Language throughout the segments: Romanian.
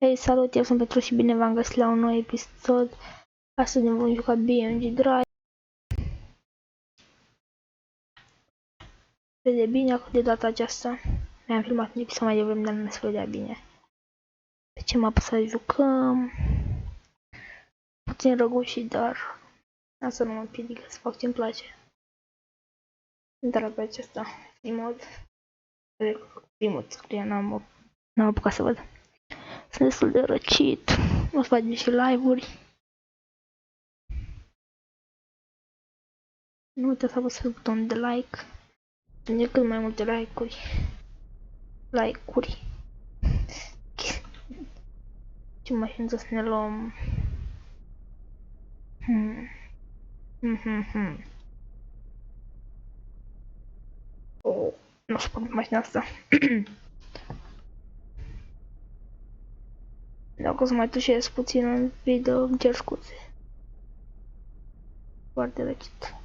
Hei, salut, eu sunt Petru și bine v-am găsit la un nou episod. Astăzi ne vom juca BMG Drive. Se vede bine de data aceasta. Mi-am filmat un episod mai devreme, dar nu se vedea bine. Pe ce mapă să jucăm? Puțin răgușit, dar asta nu mă împiedică să fac ce-mi place. Dar pe acesta, primul scrie, n-am apucat să văd. Sunt destul de răcit. O să facem și live-uri. Nu uitați să apăsați butonul de like. Sunt cât mai multe like-uri. Ce mașină să ne luăm? Oh, nu știu cum mașina asta. Dacă o să mai tușez puțin în video, îmi cer scuze. Foarte răcit.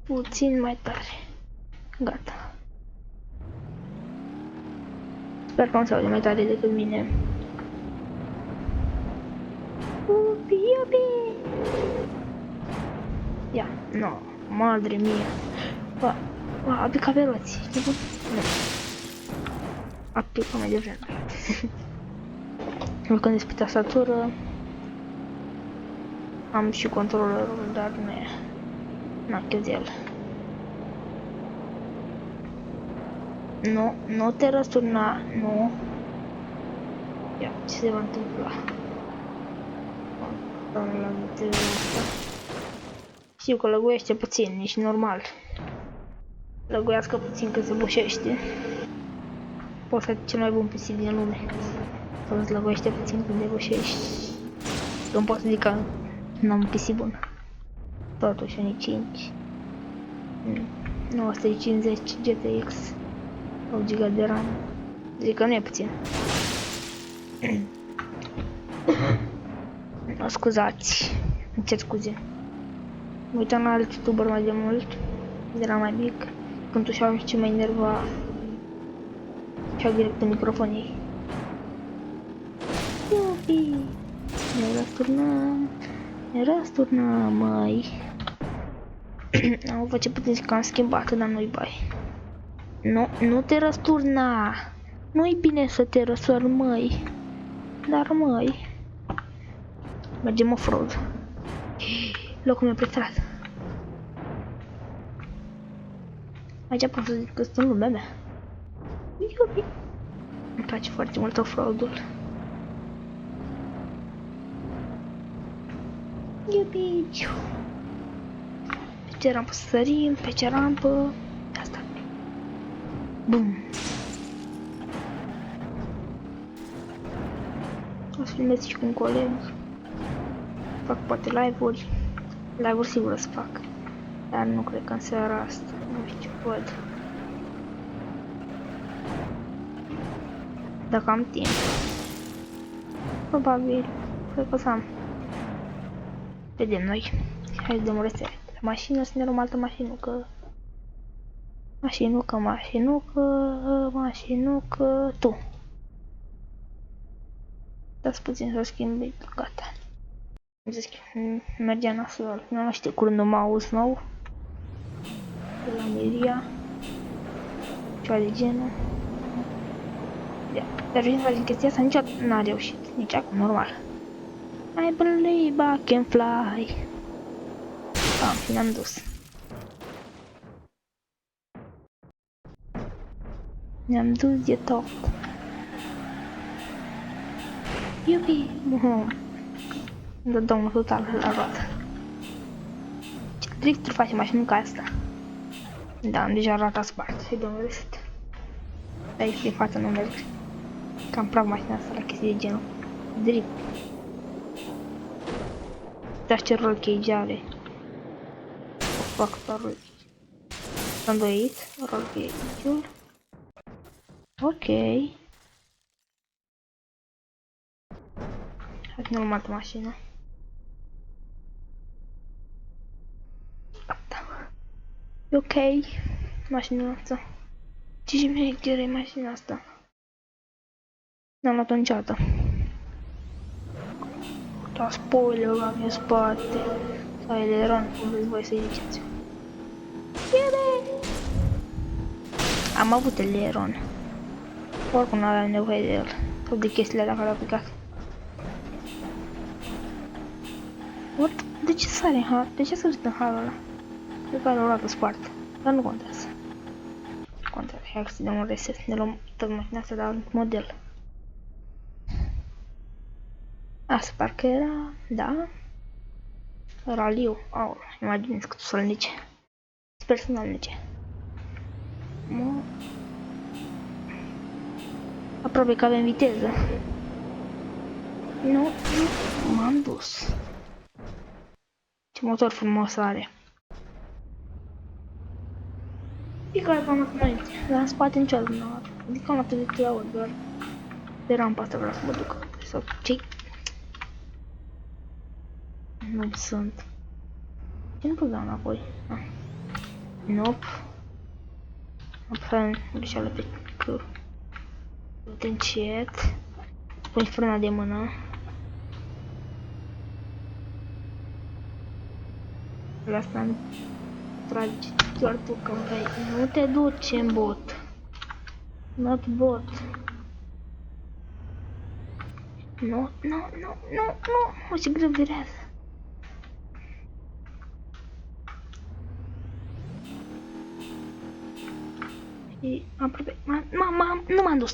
Puțin mai tare. Gata. Sper că nu se aude mai tare decât mine. Iubi! Ia, no, madre mia. A picat pe roți. Nu. A picat mai devreme. Când despre tastatură, am și controlerul, dar nu e. N-a cheltuiel. Nu te răsturna, nu. Ia, ce se va întâmpla? La viteză asta. Știu că lăguiește puțin, nici normal. Lăguiască puțin că se bușește. Poți să cel mai bun PC din lume. Să îți lăguiește puțin când depășești. Nu pot să zic că n-am un PC bun. Totuși, unii 5. 950 GTX. 8 GB de RAM. Zic că nu e puțin. Scuzați. Îmi cer scuze. Mă uitam la alt youtuber mai de mult. Era mai mic. Când tușeau și ce mă enerva. Și-au direct în microfon ei. Iubi! Ne răsturnăm, măi. Am face puțin că am schimbat, dar nu-i bai. Nu te răsturna. Nu-i bine să te răsuri, măi. Dar, măi. Mergem off-road. Locul meu preferat. Aici pot să zic că sunt în lumea mea. Iubi! Îmi place foarte mult off-road-ul. Iubi! Pe ce rampă să sărim, pe ce rampă... Asta. Bum! O să filmez și cu un coleg. Fac poate live-uri. Live-uri sigur o să fac. Dar nu cred că în seara asta. Nu știu, văd. Dacă am timp. Probabil. Cred că o să am. Vedem noi. Hai să dăm rețele. La mașină să ne luăm altă mașinucă. Mașinucă. Tu. Dați puțin să schimbi. Gata. Mergea nasol. Nu știu curând un mouse nou. De la Miria. Ceva de genul. Dar vin să facem chestia asta niciodată n-a reușit. Nici acum, normal. I believe I can fly. Și ne-am dus. Ne-am dus de tot. Iubi! Îmi dă domnul total la roată. Ce trick-uri face mașinuca asta? Da, am deja roata spart. Și domnul reset. Aici din față nu merg. Cam praf mașina asta la chestii de genul. Drift. Dar ce roll cage are. Factorul. S-a îndoit. Roll cage-ul. Ok. Hai să ne luăm altă mașină. Gata. E ok. Mașina asta. Ce și mi-e mașina asta? N-am luat-o niciodată. Da, spoiler la mine spate. Sau aileron, cum vreți voi să-i ziceți. Am avut aileron. Oricum n-aveam nevoie de el. Tot de chestiile alea care au picat. What? De ce sare în har? De ce s-a văzut în harul ăla? Cred că are o roată spartă. Dar nu contează. Contează. Hai să dăm un reset. Ne luăm tot mașina asta de alt model. Asta parcă era... Da? Raliu. Aur. Imaginez cât o să-l nice. Sper să nu-l nice. Aproape că avem viteză. Nu, m-am dus. Ce motor frumos are. Fiecare v-am dat înainte, dar în spate niciodată nu am. Adică am atât de câte ori, doar de rampa asta vreau să mă duc. Sau ce? Nu sunt. Ce nu pot da înapoi? Nope. Am greșeală pe C. Uite încet. Pui frâna de mână. La asta îmi tragi doar tu că vrei. Nu te duci în bot. Not bot. Nu. O ce greu virează. Și aproape. Nu m-am dus.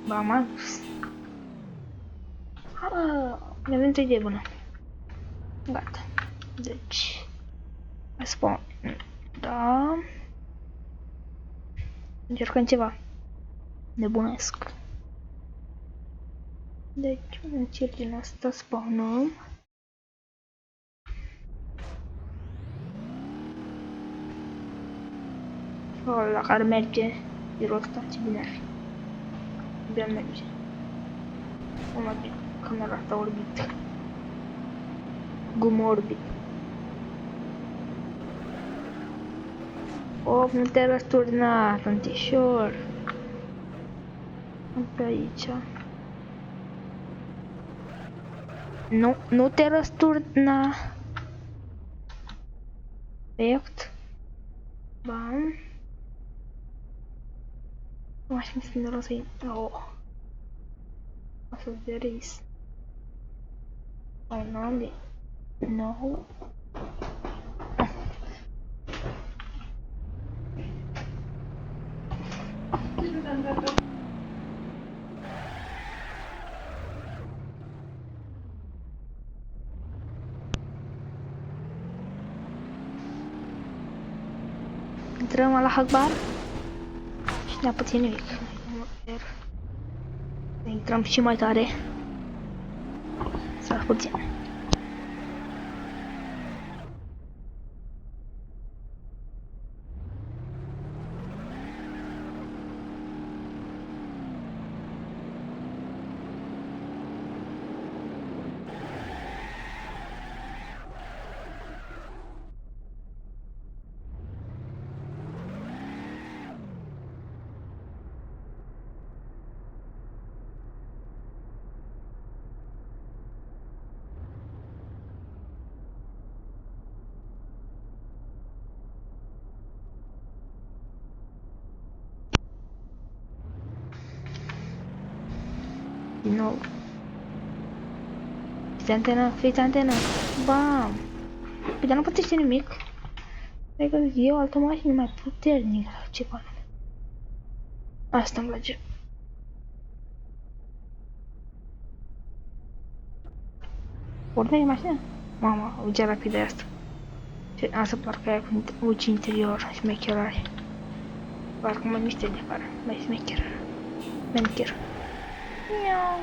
Ba, m-am dus. Mi-avem o idee bună. Gata. Deci. Spawn. Da. Încercăm ceva nebunesc. Deci, în circul asta spawnăm. La care merge tirul ăsta, ce bine ar fi. Bine merge. Una de camera asta orbit. Gum orbit. Oh, nu te răsturna, tantișor. Pe aici. Nu te răsturna. Perfect. Bam. Aș mi se miros să-i... Oh. Asta de ris. Oh, no. No. Intrăm la Akbar și ne-a puțin nimic. Intrăm și mai tare. Să puțin. Din nou. Fiți antena. Bam! Păi dar nu plătește nimic. Cred că e o altă mașină mai puternică sau ceva. Asta îmi place. Pornește mașina? Mama, uite rapid de asta. Asta parcă aia cu uci interior, șmecherare. Parcă mai miște de afară, mai șmecher. Mencher. Miau.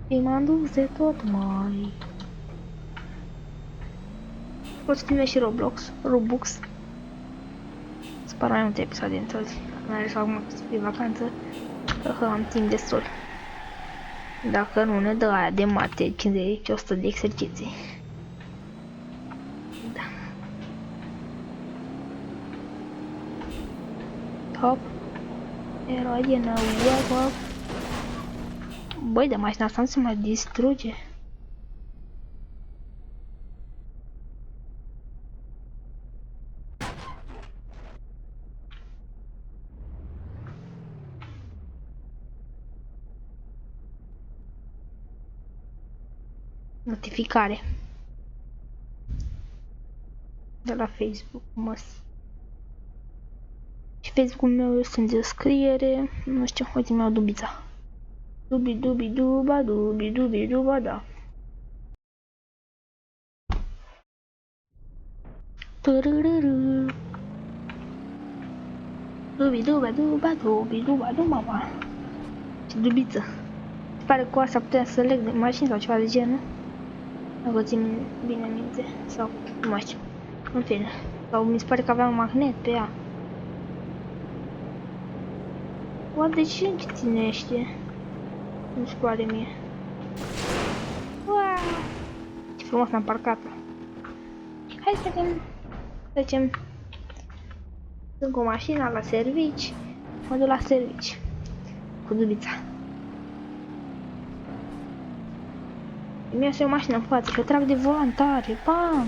Și m-am dus de tot, mai. Poți filme și Robux. Spar mai multe episoade într-o zi. Mai ales acum de vacanță, că am timp destul. Dacă nu ne dă aia de mate, 50-100 de exerciții. Hop. Era din hop. Băi, de mașina asta nu se mai distruge. Notificare de la Facebook, și Facebook-ul meu este în descriere. Nu știu, uite, mi-au dubița. Dubi-dubi-duba, dubi-dubi-duba, da. Dubi-duba-duba, dubi-duba-duba, mama. Ce dubiță. Se pare că cu asta putem să leg de mașini sau ceva de genul. Dacă țin bine minte. Sau, nu mai știu. În fine. Sau mi se pare că avea un magnet pe ea. Oare de ce ținește? Nu se pare mie. Wow! Ce frumos am parcat-o. Hai să vedem. Trecem. Sunt cu mașina la servici. Mă duc la servici. Cu dubița. Mi-a o mașină în față și o trag de volan tare. Bam!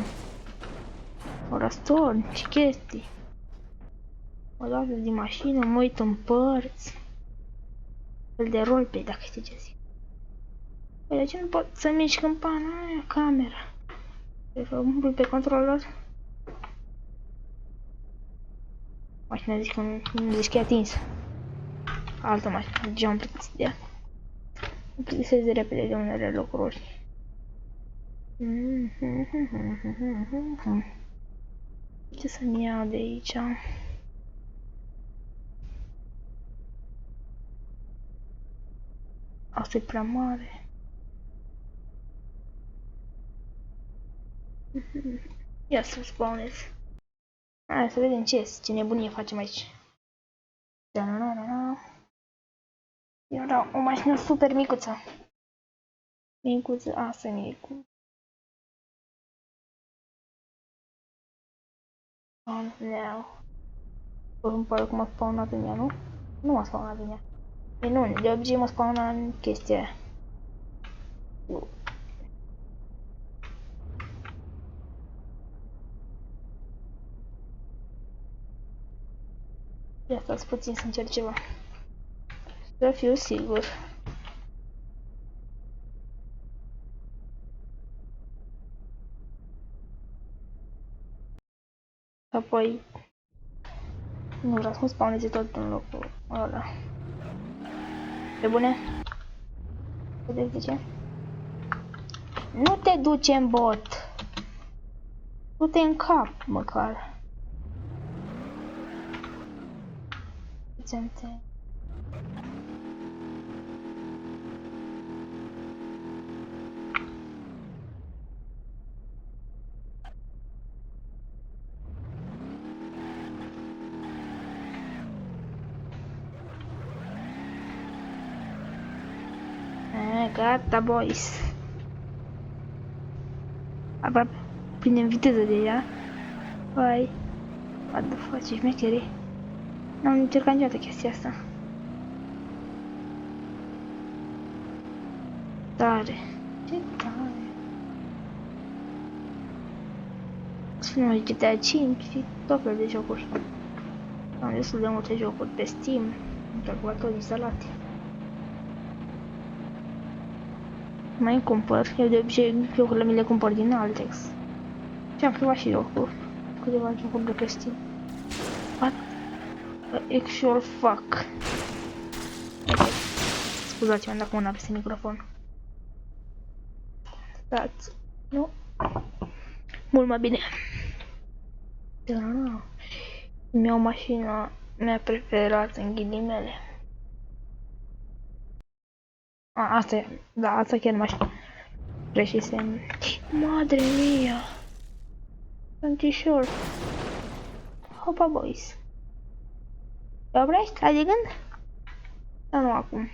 O răstorn și chestii. Mă dau din mașină, mă uit în părți. Fel de roleplay, dacă știi ce zic. Păi de ce nu pot să mișc în pana aia, camera? Trebuie să umplu pe controller. Mașina zici că nu zici că e atinsă. Altă mașină, deja am plictisit de ea. Îmi plictisesc de repede de unele lucruri. Ce să-mi iau de aici? Asta e prea mare. Ia să spawnez. Hai să vedem ce nebunie facem aici. Era o mașină super micuță. Micuță, asta e micuță. Nu. Îmi pare că m-a spawnat în ea, nu? Nu m-a spawnat în ea. E nu, de obicei m-a spawnat în chestia aia. Ia stați puțin să încerc ceva. Să fiu sigur. Apoi nu vreau să mă spawneze tot în locul ăla. Pe bune? Vedeți de ce? Nu te duce în bot! Du-te în cap, măcar. Uite-te. Gata, boys. Aproape prindem viteză de ea. Vai. What the fuck, ce șmecherie. N-am încercat niciodată chestia asta. Tare. Ce tare. Sunt GTA 5 și tot fel de jocuri. Am destul de multe jocuri pe Steam, în calculator instalate. Mai cumpăr, eu de obicei jocurile mi le cumpăr din Altex. Și am câteva și jocuri, câteva jocuri de pe Steam. What the actual fuck? Scuzați-mă dacă mâna peste microfon. Stați, nu? Mult mai bine. Mi iau mașina mea preferată în ghilimele. Asta e, da, asta chiar nu știu. Greșisem. Madre mia! Antișor. Hopa, boys. Te oprești? Ai de gând? Dar nu acum.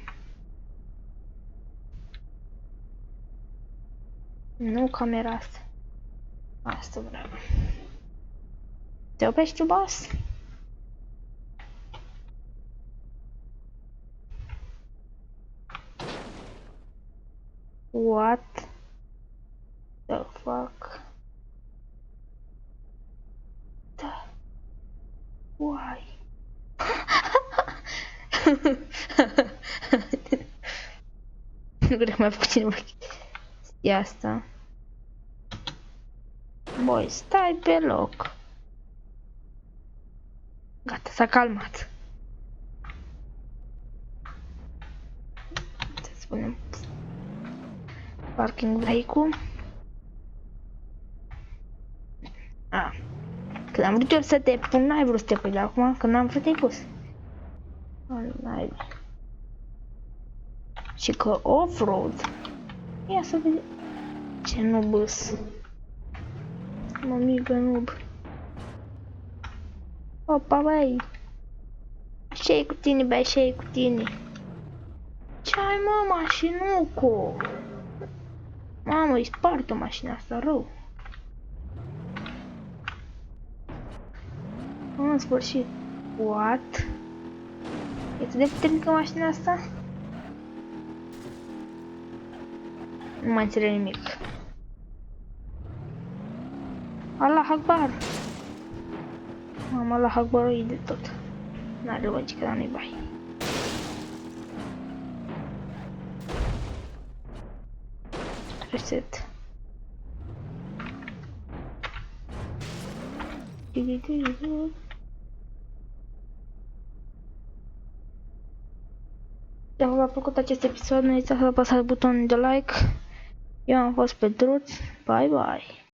Nu camera asta. Asta vreau. Te oprești tu, boss? What the fuck? Why? Nu cred că mai făcut cineva chestia asta. Băi, stai pe loc. Gata, s-a calmat. Să spunem. Parking vehicle. Când am vrut eu să te pun, n-ai vrut să te pui, dar acum când n-am vrut te-ai pus. Și că off-road. Ia să vedem. Ce nubus. Mămigă nub. Opa, băi. Ce-i cu tine, băi, ce-i cu tine? Ce-ai, mă, mașinucu? Mamă, îi spart-o mașina asta rău. În sfârșit. What? E atât de puternică mașina asta? Nu mai înțeleg nimic. Allah Akbar! Mamă, Allah Akbar e de tot. N-are logică, dar nu-i bai. Reset. Dacă v-a plăcut acest episod, nu uitați să apăsați butonul de like. Eu am fost Petruț. Bye bye!